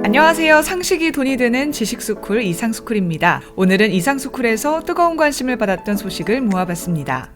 안녕하세요. 상식이 돈이 되는 지식스쿨 이상스쿨입니다. 오늘은 이상스쿨에서 뜨거운 관심을 받았던 소식을 모아봤습니다.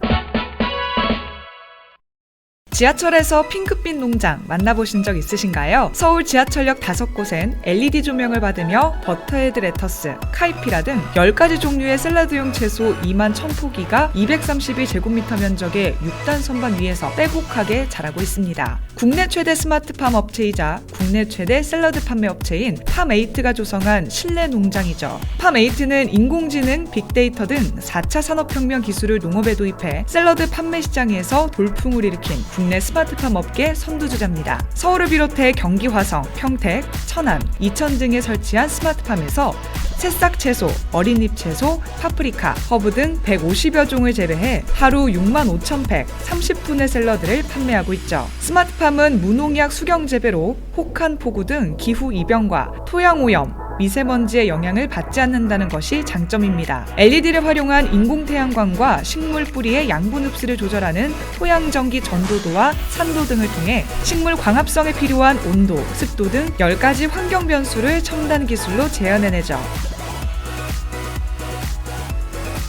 지하철에서 핑크빛 농장 만나보신 적 있으신가요? 서울 지하철역 5곳엔 LED 조명을 받으며 버터헤드 레터스, 카이피라 등 10가지 종류의 샐러드용 채소 2만 1000포기가 232제곱미터 면적의 6단 선반 위에서 빼곡하게 자라고 있습니다. 국내 최대 스마트팜 업체이자 국내 최대 샐러드 판매 업체인 팜8가 조성한 실내 농장이죠. 팜8는 인공지능, 빅데이터 등 4차 산업혁명 기술을 농업에 도입해 샐러드 판매 시장에서 돌풍을 일으킨 국내 스마트팜 업계 선두주자입니다. 서울을 비롯해 경기 화성, 평택, 천안, 이천 등에 설치한 스마트팜에서 새싹 채소, 어린잎 채소, 파프리카, 허브 등 150여 종을 재배해 하루 65,000팩, 30분의 샐러드를 판매하고 있죠. 스마트팜은 무농약 수경 재배로 혹한 폭우 등 기후 이변과 토양 오염, 미세먼지의 영향을 받지 않는다는 것이 장점입니다. LED를 활용한 인공태양광과 식물 뿌리의 양분 흡수를 조절하는 토양전기 전도도와 산도 등을 통해 식물 광합성에 필요한 온도, 습도 등 10가지 환경 변수를 첨단 기술로 재현해내죠.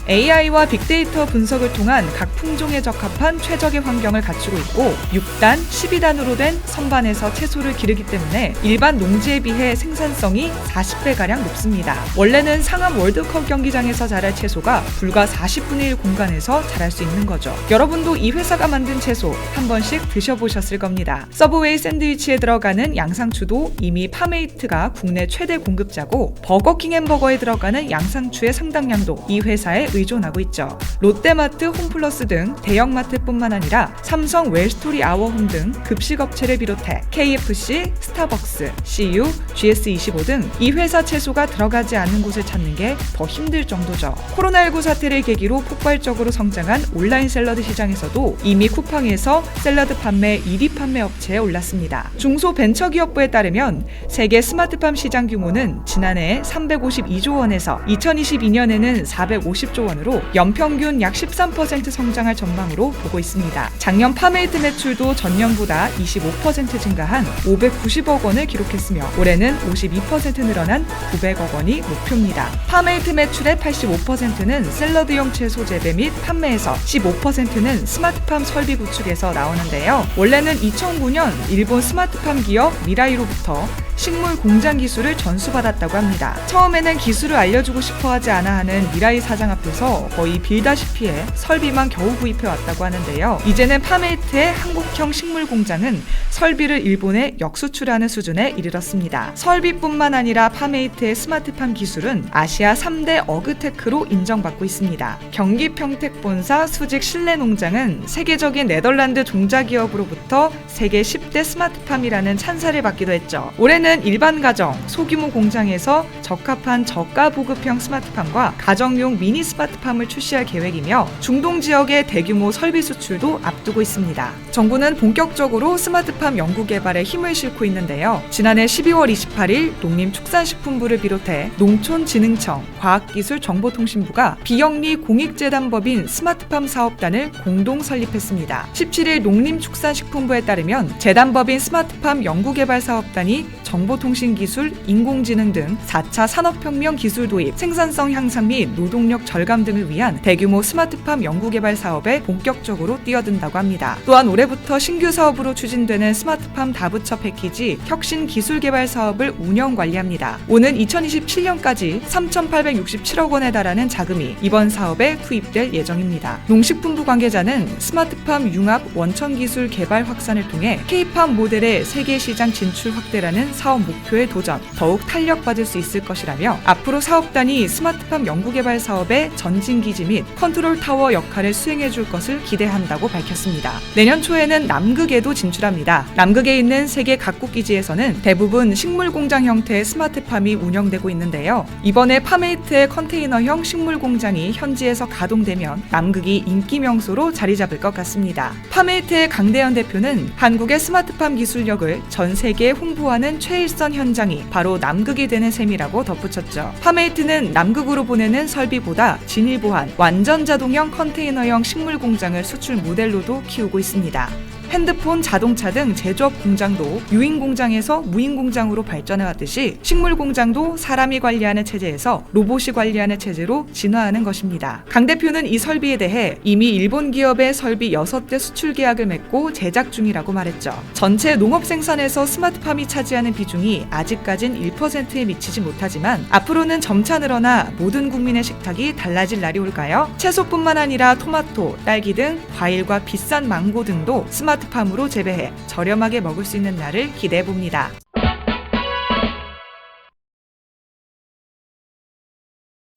AI와 빅데이터 분석을 통한 각 품종에 적합한 최적의 환경을 갖추고 있고 6단, 12단으로 된 선반에서 채소를 기르기 때문에 일반 농지에 비해 생산성이 40배가량 높습니다. 원래는 상암 월드컵 경기장에서 자랄 채소가 불과 40분의 1 공간에서 자랄 수 있는 거죠. 여러분도 이 회사가 만든 채소 한 번씩 드셔보셨을 겁니다. 서브웨이 샌드위치에 들어가는 양상추도 이미 팜8가 국내 최대 공급자고 버거킹 햄버거에 들어가는 양상추의 상당량도 이 회사에 의존하고 있죠. 롯데마트, 홈플러스 등 대형마트뿐만 아니라 삼성 웰스토리 아워홈 등 급식업체를 비롯해 KFC, 스타벅스, CU, GS25 등 이 회사 채소가 들어가지 않은 곳을 찾는 게 더 힘들 정도죠. 코로나19 사태를 계기로 폭발적으로 성장한 온라인 샐러드 시장에서도 이미 쿠팡에서 샐러드 판매 1위 판매 업체에 올랐습니다. 중소벤처기업부에 따르면 세계 스마트팜 시장 규모는 지난해 352조 원에서 2022년에는 450조 원으로 연평균 약 13% 성장할 전망으로 보고 있습니다. 작년 팜8 매출도 전년보다 25% 증가한 590억 원을 기록했으며 올해는 52% 늘어난 900억 원이 목표입니다. 팜8 매출의 85%는 샐러드용 채소 재배 및 판매에서 15%는 스마트팜 설비 구축에서 나오는데요. 원래는 2009년 일본 스마트팜 기업 미라이로부터 식물 공장 기술을 전수받았다고 합니다. 처음에는 기술을 알려주고 싶어하지 않아 하는 미라이 사장 앞에서 거의 빌다시피 해 설비만 겨우 구입해 왔다고 하는데요. 이제는 팜8의 한국형 식물 공장은 설비를 일본에 역수출하는 수준에 이르렀습니다. 설비뿐만 아니라 팜8의 스마트팜 기술은 아시아 3대 어그테크로 인정받고 있습니다. 경기 평택 본사 수직 실내 농장은 세계적인 네덜란드 종자기업으로부터 세계 10대 스마트팜이라는 찬사를 받기도 했죠. 올해는 일반 가정, 소규모 공장에서 적합한 저가 보급형 스마트팜과 가정용 미니 스마트팜을 출시할 계획이며 중동 지역의 대규모 설비 수출도 앞두고 있습니다. 정부는 본격적으로 스마트팜 연구 개발에 힘을 싣고 있는데요. 지난해 12월 28일 농림축산식품부를 비롯해 농촌진흥청, 과학기술정보통신부가 비영리 공익재단법인 스마트팜 사업단을 공동 설립했습니다. 17일 농림축산식품부에 따르면 재단법인 스마트팜 연구개발 사업단이 정보통신기술, 인공지능 등 4차 산업혁명 기술 도입, 생산성 향상 및 노동력 절감 등을 위한 대규모 스마트팜 연구개발 사업에 본격적으로 뛰어든다고 합니다. 또한 올해부터 신규 사업으로 추진되는 스마트팜 다부처 패키지 혁신 기술개발 사업을 운영 관리합니다. 오는 2027년까지 3,867억 원에 달하는 자금이 이번 사업에 투입될 예정입니다. 농식품부 관계자는 스마트팜 융합 원천기술 개발 확산을 통해 K-팜 모델의 세계시장 진출 확대라는 사업 목표에 도전, 더욱 탄력받을 수 있을 것이라며 앞으로 사업단이 스마트팜 연구개발 사업의 전진기지 및 컨트롤 타워 역할을 수행해 줄 것을 기대한다고 밝혔습니다. 내년 초에는 남극에도 진출합니다. 남극에 있는 세계 각국 기지에서는 대부분 식물공장 형태의 스마트팜이 운영되고 있는데요. 이번에 팜8의 컨테이너형 식물공장이 현지에서 가동되면 남극이 인기 명소로 자리 잡을 것 같습니다. 팜8의 강대현 대표는 한국의 스마트팜 기술력을 전 세계에 홍보하는 최일선 현장이 바로 남극이 되는 셈이라고 덧붙였죠. 팜8는 남극으로 보내는 설비보다 진일 보한 완전 자동형 컨테이너형 식물 공장을 수출 모델로도 키우고 있습니다. 핸드폰, 자동차 등 제조업 공장도 유인 공장에서 무인 공장으로 발전해왔듯이 식물 공장도 사람이 관리하는 체제에서 로봇이 관리하는 체제로 진화하는 것입니다. 강 대표는 이 설비에 대해 이미 일본 기업의 설비 6대 수출 계약을 맺고 제작 중이라고 말했죠. 전체 농업 생산에서 스마트팜이 차지하는 비중이 아직까진 1%에 미치지 못하지만 앞으로는 점차 늘어나 모든 국민의 식탁이 달라질 날이 올까요? 채소뿐만 아니라 토마토, 딸기 등 과일과 비싼 망고 등도 스마트팜으로 재배해 저렴하게 먹을 수 있는 날을 기대해 봅니다.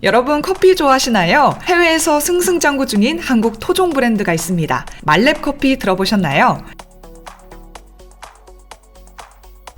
여러분 커피 좋아하시나요? 해외에서 승승장구 중인 한국 토종 브랜드가 있습니다. 말렙커피 들어보셨나요?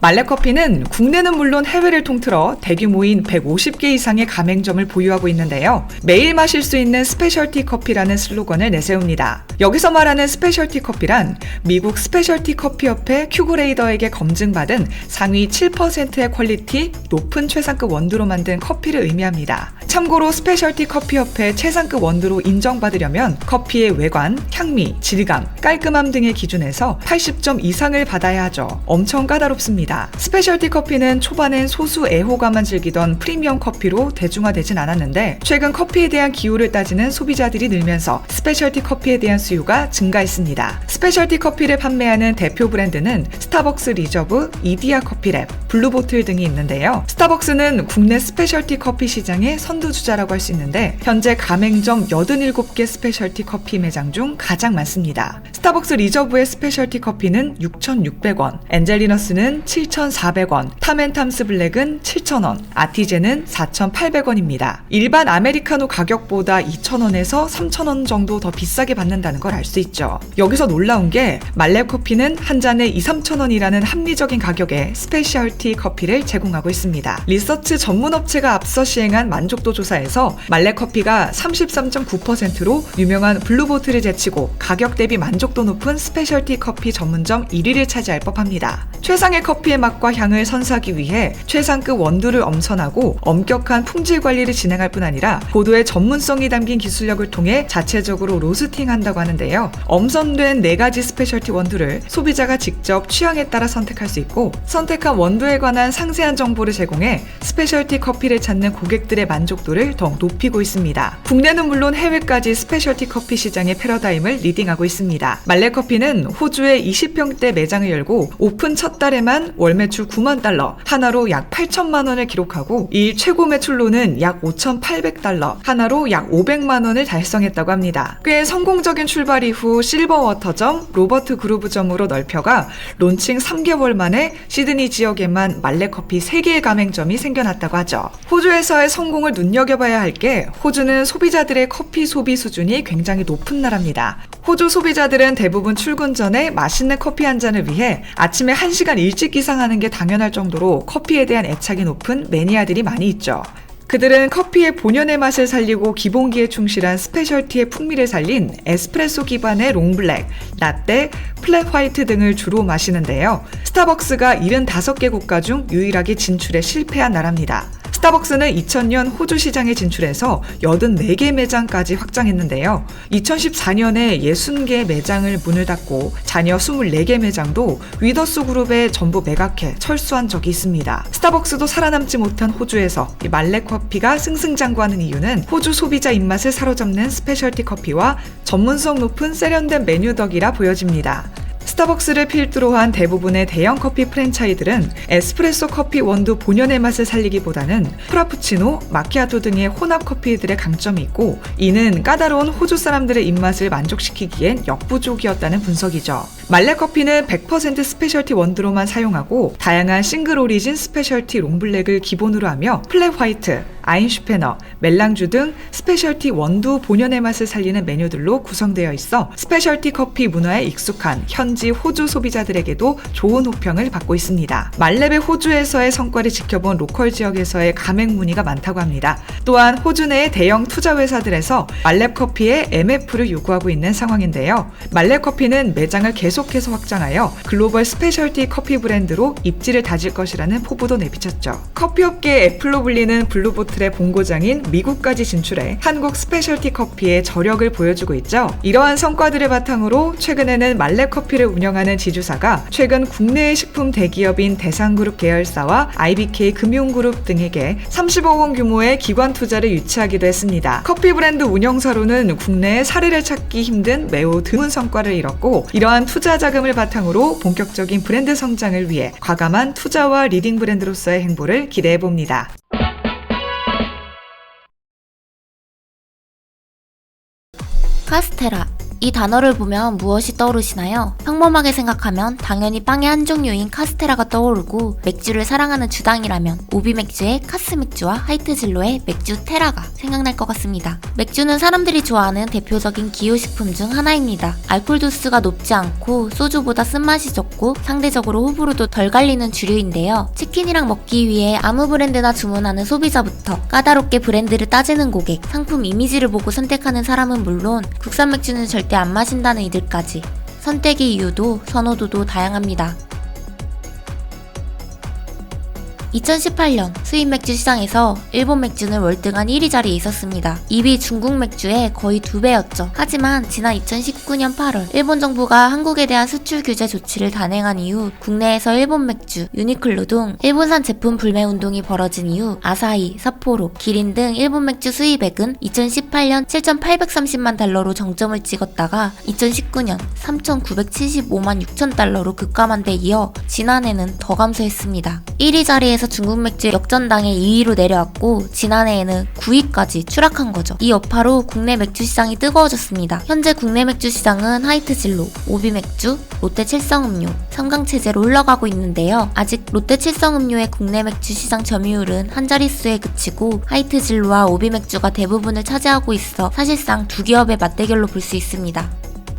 말렙커피는 국내는 물론 해외를 통틀어 대규모인 150개 이상의 가맹점을 보유하고 있는데요. 매일 마실 수 있는 스페셜티 커피라는 슬로건을 내세웁니다. 여기서 말하는 스페셜티 커피란 미국 스페셜티 커피협회 큐그레이더에게 검증받은 상위 7%의 퀄리티 높은 최상급 원두로 만든 커피를 의미합니다. 참고로 스페셜티 커피협회 최상급 원두로 인정받으려면 커피의 외관, 향미, 질감, 깔끔함 등의 기준에서 80점 이상을 받아야 하죠. 엄청 까다롭습니다. 스페셜티 커피는 초반엔 소수 애호가만 즐기던 프리미엄 커피로 대중화되진 않았는데 최근 커피에 대한 기호를 따지는 소비자들이 늘면서 스페셜티 커피에 대한 수요가 증가했습니다. 스페셜티 커피를 판매하는 대표 브랜드는 스타벅스 리저브, 이디야 커피랩, 블루보틀 등이 있는데요. 스타벅스는 국내 스페셜티 커피 시장의 선두주자라고 할 수 있는데 현재 가맹점 87개 스페셜티 커피 매장 중 가장 많습니다. 스타벅스 리저브의 스페셜티 커피는 6,600원, 엔젤리너스는 7,400원, 탐앤탐스 블랙은 7,000원, 아티제는 4,800원입니다. 일반 아메리카노 가격보다 2,000원에서 3,000원 정도 더 비싸게 받는다는 걸 알 수 있죠. 여기서 놀라운 게 말렙커피는 한 잔에 2,3,000원이라는 합리적인 가격에 스페셜티 커피를 제공하고 있습니다. 리서치 전문 업체가 앞서 시행한 만족도 조사에서 말렙커피가 33.9%로 유명한 블루보틀을 제치고 가격 대비 만족도 높은 스페셜티 커피 전문점 1위를 차지할 법합니다. 최상의 커피의 맛과 향을 선사하기 위해 최상급 원두를 엄선하고 엄격한 품질 관리를 진행할 뿐 아니라 고도의 전문성이 담긴 기술력을 통해 자체적으로 로스팅한다고 하는데요. 엄선된 4가지 스페셜티 원두를 소비자가 직접 취향에 따라 선택할 수 있고 선택한 원두에 관한 상세한 정보를 제공해 스페셜티 커피를 찾는 고객들의 만족도를 더욱 높이고 있습니다. 국내는 물론 해외까지 스페셜티 커피 시장의 패러다임을 리딩하고 있습니다. 말렙커피는 호주에 20평대 매장을 열고 오픈 첫 달에만 월 매출 9만 달러, 하나로 약 8천만 원을 기록하고 일 최고 매출로는 약 5,800달러, 하나로 약 500만 원을 달성했다고 합니다. 꽤 성공적인 출발 이후 실버워터점, 로버트 그루브점으로 넓혀가 론칭 3개월 만에 시드니 지역에만 말렙커피 3개의 가맹점이 생겨났다고 하죠. 호주에서의 성공을 눈여겨봐야 할 게 호주는 소비자들의 커피 소비 수준이 굉장히 높은 나라입니다. 호주 소비자들은 대부분 출근 전에 맛있는 커피 한 잔을 위해 아침에 1시간 일찍 기상하는 게 당연할 정도로 커피에 대한 애착이 높은 매니아들이 많이 있죠. 그들은 커피의 본연의 맛을 살리고 기본기에 충실한 스페셜티의 풍미를 살린 에스프레소 기반의 롱블랙, 라떼, 플랫 화이트 등을 주로 마시는데요. 스타벅스가 75개 국가 중 유일하게 진출에 실패한 나라입니다. 스타벅스는 2000년 호주 시장에 진출해서 84개 매장까지 확장했는데요. 2014년에 60개 매장을 문을 닫고 잔여 24개 매장도 위더스 그룹에 전부 매각해 철수한 적이 있습니다. 스타벅스도 살아남지 못한 호주에서 말렙커피가 승승장구하는 이유는 호주 소비자 입맛을 사로잡는 스페셜티 커피와 전문성 높은 세련된 메뉴 덕이라 보여집니다. 스타벅스를 필두로 한 대부분의 대형 커피 프랜차이들은 에스프레소 커피 원두 본연의 맛을 살리기보다는 프라푸치노, 마키아토 등의 혼합 커피들의 강점이 있고 이는 까다로운 호주 사람들의 입맛을 만족시키기엔 역부족이었다는 분석이죠. 말렙커피는 100% 스페셜티 원두로만 사용하고 다양한 싱글 오리진 스페셜티 롱블랙을 기본으로 하며 플랫 화이트, 아인슈페너, 멜랑주 등 스페셜티 원두 본연의 맛을 살리는 메뉴들로 구성되어 있어 스페셜티 커피 문화에 익숙한 현지 호주 소비자들에게도 좋은 호평을 받고 있습니다. 말렙의 호주에서의 성과를 지켜본 로컬 지역에서의 가맹 문의가 많다고 합니다. 또한 호주 내의 대형 투자 회사들에서 말렙커피의 MF를 요구하고 있는 상황인데요. 말렙커피는 매장을 계속해서 확장하여 글로벌 스페셜티 커피 브랜드로 입지를 다질 것이라는 포부도 내비쳤죠. 커피업계의 애플로 불리는 블루보틀 마틀의 본고장인 미국까지 진출해 한국 스페셜티 커피의 저력을 보여주고 있죠. 이러한 성과들을 바탕으로 최근에는 말렙커피를 운영하는 지주사가 최근 국내의 식품 대기업인 대상그룹 계열사와 IBK 금융그룹 등에게 30억 원 규모의 기관 투자를 유치하기도 했습니다. 커피 브랜드 운영사로는 국내에 사례를 찾기 힘든 매우 드문 성과를 이뤘고, 이러한 투자 자금을 바탕으로 본격적인 브랜드 성장을 위해 과감한 투자와 리딩 브랜드로서의 행보를 기대해 봅니다. 카스테라. 이 단어를 보면 무엇이 떠오르시나요? 평범하게 생각하면 당연히 빵의 한 종류인 카스테라가 떠오르고, 맥주를 사랑하는 주당이라면 오비맥주의 카스맥주와 하이트진로의 맥주 테라가 생각날 것 같습니다. 맥주는 사람들이 좋아하는 대표적인 기호식품 중 하나입니다. 알코올 도수가 높지 않고 소주보다 쓴맛이 적고 상대적으로 호불호도 덜 갈리는 주류인데요. 치킨이랑 먹기 위해 아무 브랜드나 주문하는 소비자부터 까다롭게 브랜드를 따지는 고객, 상품 이미지를 보고 선택하는 사람은 물론 국산 맥주는 절대 안 마신다는 이들까지 선택의 이유도 선호도도 다양합니다. 2018년 수입 맥주 시장에서 일본 맥주는 월등한 1위 자리에 있었습니다. 2위 중국 맥주의 거의 2배였죠. 하지만 지난 2019년 8월 일본 정부가 한국에 대한 수출 규제 조치를 단행한 이후 국내에서 일본 맥주, 유니클로 등 일본산 제품 불매 운동이 벌어진 이후 아사히, 삿포로, 기린 등 일본 맥주 수입액은 2018년 7,830만 달러로 정점을 찍었다가 2019년 3,975만 6천 달러로 급감한 데 이어 지난해는 더 감소했습니다. 1위 자리에서 중국 맥주 역전당해 2위로 내려왔고, 지난해에는 9위까지 추락한 거죠. 이 여파로 국내 맥주 시장이 뜨거워졌습니다. 현재 국내 맥주 시장은 하이트진로, 오비맥주, 롯데 칠성음료, 삼강체제로 흘러가고 있는데요. 아직 롯데 칠성음료의 국내 맥주 시장 점유율은 한 자릿수에 그치고 하이트진로와 오비맥주가 대부분을 차지하고 있어 사실상 두 기업의 맞대결로 볼 수 있습니다.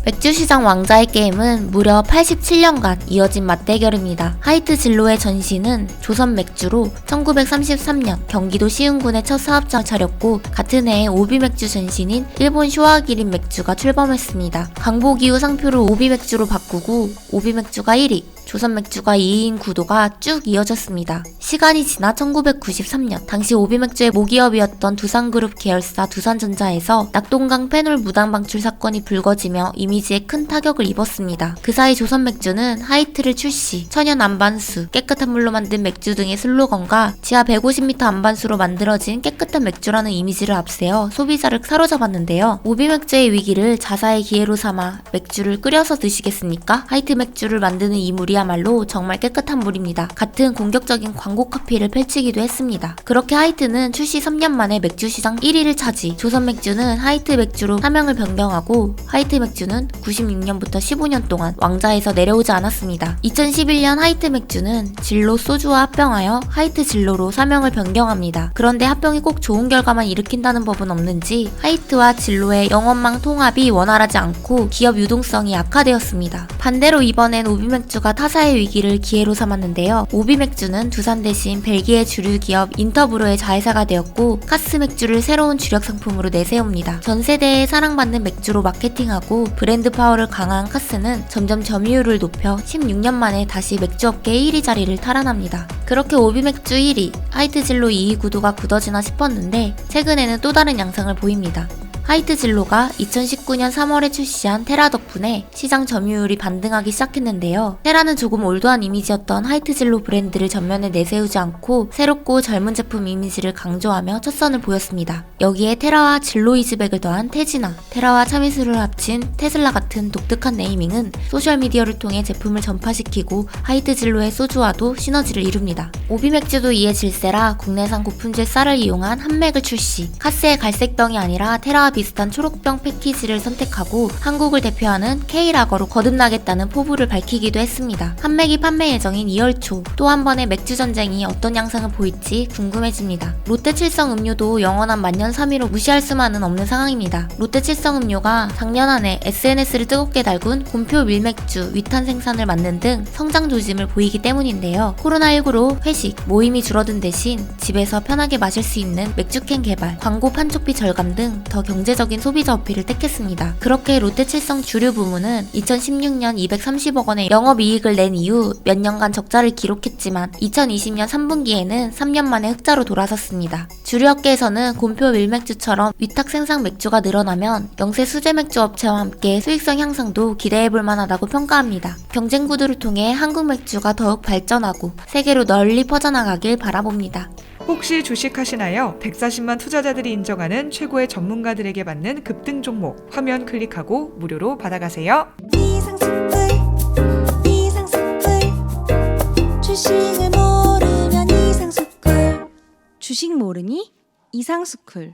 맥주시장 왕자의 게임은 무려 87년간 이어진 맞대결입니다. 하이트진로의 전신은 조선맥주로 1933년 경기도 시흥군에 첫 사업장을 차렸고, 같은 해에 오비맥주 전신인 일본 쇼와기린 맥주가 출범했습니다. 광복 이후 상표를 오비맥주로 바꾸고 오비맥주가 1위, 조선맥주가 2위인 구도가 쭉 이어졌습니다. 시간이 지나 1993년 당시 오비맥주의 모기업이었던 두산그룹 계열사 두산전자에서 낙동강 페놀 무단 방출 사건이 불거지며 이미지에 큰 타격을 입었습니다. 그 사이 조선맥주는 하이트를 출시, 천연 안반수, 깨끗한 물로 만든 맥주 등의 슬로건과 지하 150m 안반수로 만들어진 깨끗한 맥주라는 이미지를 앞세워 소비자를 사로잡았는데요. 오비맥주의 위기를 자사의 기회로 삼아 맥주를 끓여서 드시겠습니까? 하이트 맥주를 만드는 이 물이 야말로 정말 깨끗한 물입니다. 같은 공격적인 광고 카피를 펼치기도 했습니다. 그렇게 하이트는 출시 3년 만에 맥주 시장 1위를 차지, 조선 맥주는 하이트 맥주로 사명을 변경하고 하이트 맥주는 96년부터 15년 동안 왕자에서 내려오지 않았습니다. 2011년 하이트 맥주는 진로 소주와 합병하여 하이트 진로로 사명을 변경합니다. 그런데 합병이 꼭 좋은 결과만 일으킨다는 법은 없는지 하이트와 진로의 영업망 통합이 원활하지 않고 기업 유동성이 악화되었습니다. 반대로 이번엔 오비맥주가 타사의 위기를 기회로 삼았는데요. 오비맥주는 두산 대신 벨기에 주류 기업 인터브로의 자회사가 되었고, 카스맥주를 새로운 주력 상품으로 내세웁니다. 전 세대에 사랑받는 맥주로 마케팅하고 브랜드 파워를 강화한 카스는 점점 점유율을 높여 16년 만에 다시 맥주업계 1위 자리를 탈환합니다. 그렇게 오비맥주 1위, 하이트진로 2위 구도가 굳어지나 싶었는데 최근에는 또 다른 양상을 보입니다. 하이트진로가 2019년 3월에 출시한 테라 덕분에 시장 점유율이 반등하기 시작했는데요. 테라는 조금 올드한 이미지였던 하이트진로 브랜드를 전면에 내세우지 않고 새롭고 젊은 제품 이미지를 강조하며 첫 선을 보였습니다. 여기에 테라와 진로 이즈백을 더한 테지나, 테라와 참이슬을 합친 테슬라 같은 독특한 네이밍은 소셜미디어를 통해 제품을 전파시키고 하이트진로의 소주와도 시너지를 이룹니다. 오비맥주도 이에 질세라 국내산 고품질 쌀을 이용한 한맥을 출시, 카스의 갈색병이 아니라 테라와 비슷한 초록병 패키지를 선택하고 한국을 대표하는 K라거로 거듭나겠다는 포부를 밝히기도 했습니다. 한맥이 판매 예정인 2월 초 또 한 번의 맥주 전쟁이 어떤 양상을 보일지 궁금해집니다. 롯데 칠성 음료도 영원한 만년 3위로 무시할 수만은 없는 상황입니다. 롯데 칠성 음료가 작년 한 해 SNS를 뜨겁게 달군 곰표 밀맥주 위탄 생산을 맡는 등 성장 조짐을 보이기 때문인데요. 코로나19로 회식, 모임이 줄어든 대신 집에서 편하게 마실 수 있는 맥주캔 개발, 광고 판촉비 절감 등 더 경제 경제적인 소비자 어필을 택했습니다. 그렇게 롯데칠성 주류 부문은 2016년 230억 원의 영업이익을 낸 이후 몇 년간 적자를 기록했지만 2020년 3분기에는 3년 만에 흑자로 돌아섰습니다. 주류업계에서는 곰표 밀맥주처럼 위탁 생산 맥주가 늘어나면 영세 수제 맥주 업체와 함께 수익성 향상도 기대해볼 만하다고 평가합니다. 경쟁 구도를 통해 한국 맥주가 더욱 발전하고 세계로 널리 퍼져나가길 바라봅니다. 혹시 주식하시나요? 140만 투자자들이 인정하는 최고의 전문가들에게 받는 급등 종목 화면 클릭하고 무료로 받아가세요. 이상스쿨 주식을 모르면 이상스쿨 주식 모르니 이상스쿨